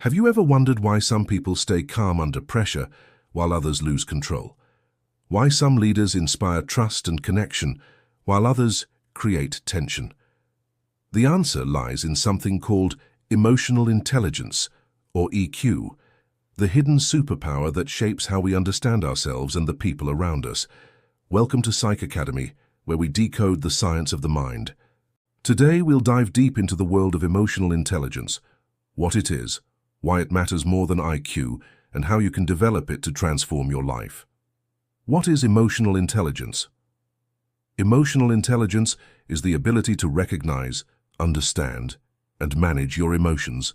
Have you ever wondered why some people stay calm under pressure while others lose control? Why some leaders inspire trust and connection while others create tension? The answer lies in something called emotional intelligence, or EQ, the hidden superpower that shapes how we understand ourselves and the people around us. Welcome to Psych Academy, where we decode the science of the mind. Today we'll dive deep into the world of emotional intelligence, what it is, why it matters more than IQ, and how you can develop it to transform your life. What is emotional intelligence? Emotional intelligence is the ability to recognize, understand, and manage your emotions,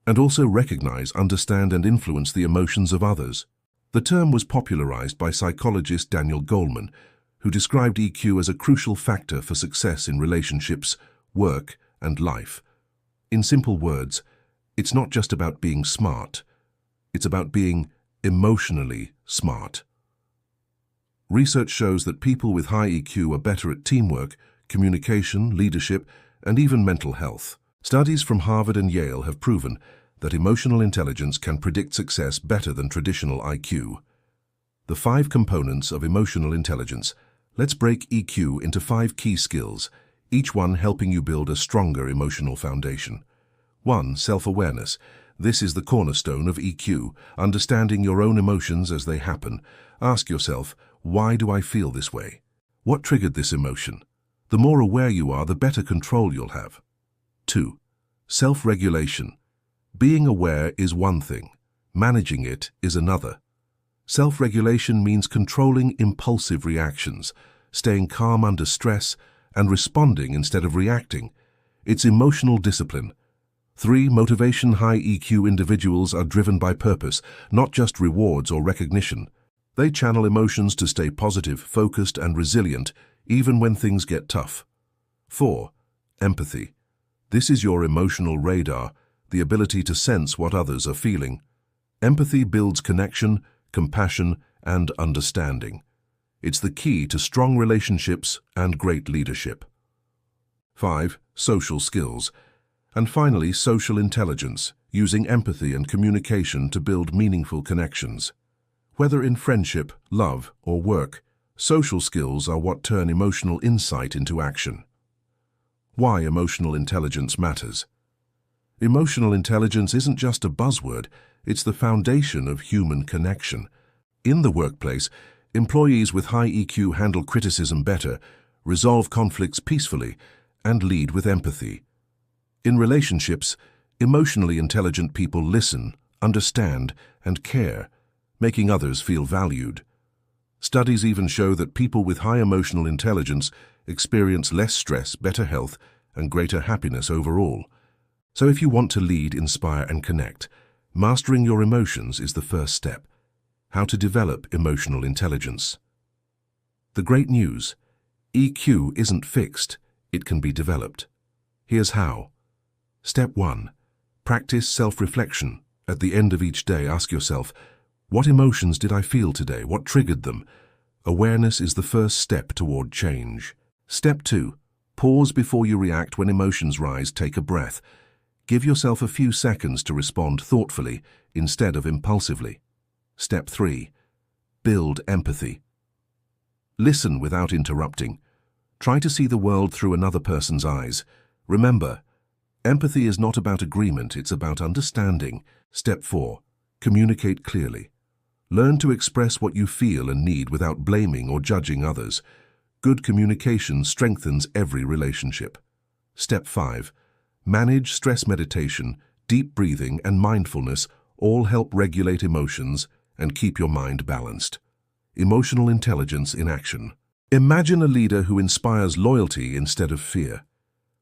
and also recognize, understand, and influence the emotions of others. The term was popularized by psychologist Daniel Goleman, who described EQ as a crucial factor for success in relationships, work, and life. In simple words, it's not just about being smart, it's about being emotionally smart. Research shows that people with high EQ are better at teamwork, communication, leadership, and even mental health. Studies from Harvard and Yale have proven that emotional intelligence can predict success better than traditional IQ. The 5 components of emotional intelligence. Let's break EQ into 5 key skills, each one helping you build a stronger emotional foundation. 1. Self-awareness. This is the cornerstone of EQ, understanding your own emotions as they happen. Ask yourself, why do I feel this way? What triggered this emotion? The more aware you are, the better control you'll have. 2. Self-regulation. Being aware is one thing, managing it is another. Self-regulation means controlling impulsive reactions, staying calm under stress, and responding instead of reacting. It's emotional discipline. 3. Motivation. High EQ individuals are driven by purpose, not just rewards or recognition. They channel emotions to stay positive, focused, and resilient, even when things get tough. 4. Empathy. This is your emotional radar, the ability to sense what others are feeling. Empathy builds connection, compassion, and understanding. It's the key to strong relationships and great leadership. 5. Social skills. And finally, social intelligence, using empathy and communication to build meaningful connections. Whether in friendship, love, or work, social skills are what turn emotional insight into action. Why emotional intelligence matters. Emotional intelligence isn't just a buzzword, it's the foundation of human connection. In the workplace, employees with high EQ handle criticism better, resolve conflicts peacefully, and lead with empathy. In relationships, emotionally intelligent people listen, understand, and care, making others feel valued. Studies even show that people with high emotional intelligence experience less stress, better health, and greater happiness overall. So if you want to lead, inspire, and connect, mastering your emotions is the first step. How to develop emotional intelligence. The great news: EQ isn't fixed, it can be developed. Here's how. Step 1. Practice self-reflection. At the end of each day, ask yourself, what emotions did I feel today? What triggered them? Awareness is the first step toward change. Step 2. Pause before you react. When emotions rise, take a breath. Give yourself a few seconds to respond thoughtfully instead of impulsively. Step 3. Build empathy. Listen without interrupting. Try to see the world through another person's eyes. Remember, empathy is not about agreement, it's about understanding. Step 4. Communicate clearly. Learn to express what you feel and need without blaming or judging others. Good communication strengthens every relationship. Step 5. Manage stress. Meditation, deep breathing, and mindfulness all help regulate emotions and keep your mind balanced. Emotional intelligence in action. Imagine a leader who inspires loyalty instead of fear.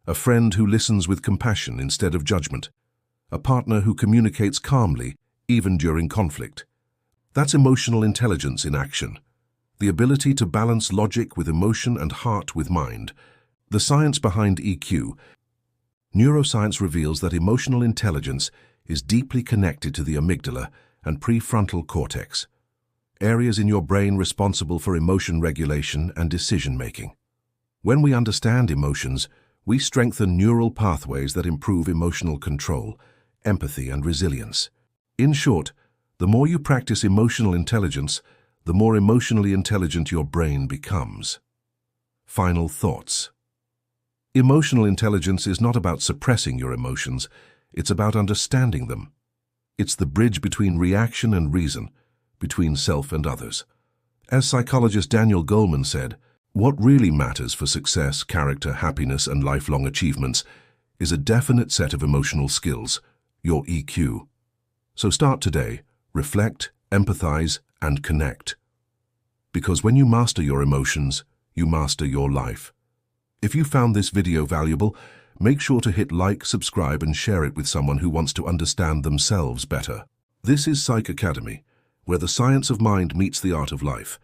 A friend who listens with compassion instead of judgment. A partner who communicates calmly, even during conflict. That's emotional intelligence in action. The ability to balance logic with emotion and heart with mind. The science behind EQ. Neuroscience reveals that emotional intelligence is deeply connected to the amygdala and prefrontal cortex, areas in your brain responsible for emotion regulation and decision-making. When we understand emotions, we strengthen neural pathways that improve emotional control, empathy, and resilience. In short, the more you practice emotional intelligence, the more emotionally intelligent your brain becomes. Final thoughts. Emotional intelligence is not about suppressing your emotions, it's about understanding them. It's the bridge between reaction and reason, between self and others. As psychologist Daniel Goleman said, what really matters for success, character, happiness, and lifelong achievements is a definite set of emotional skills, your EQ. So start today, reflect, empathize, and connect. Because when you master your emotions, you master your life. If you found this video valuable, make sure to hit like, subscribe, and share it with someone who wants to understand themselves better. This is Psych Academy, where the science of mind meets the art of life.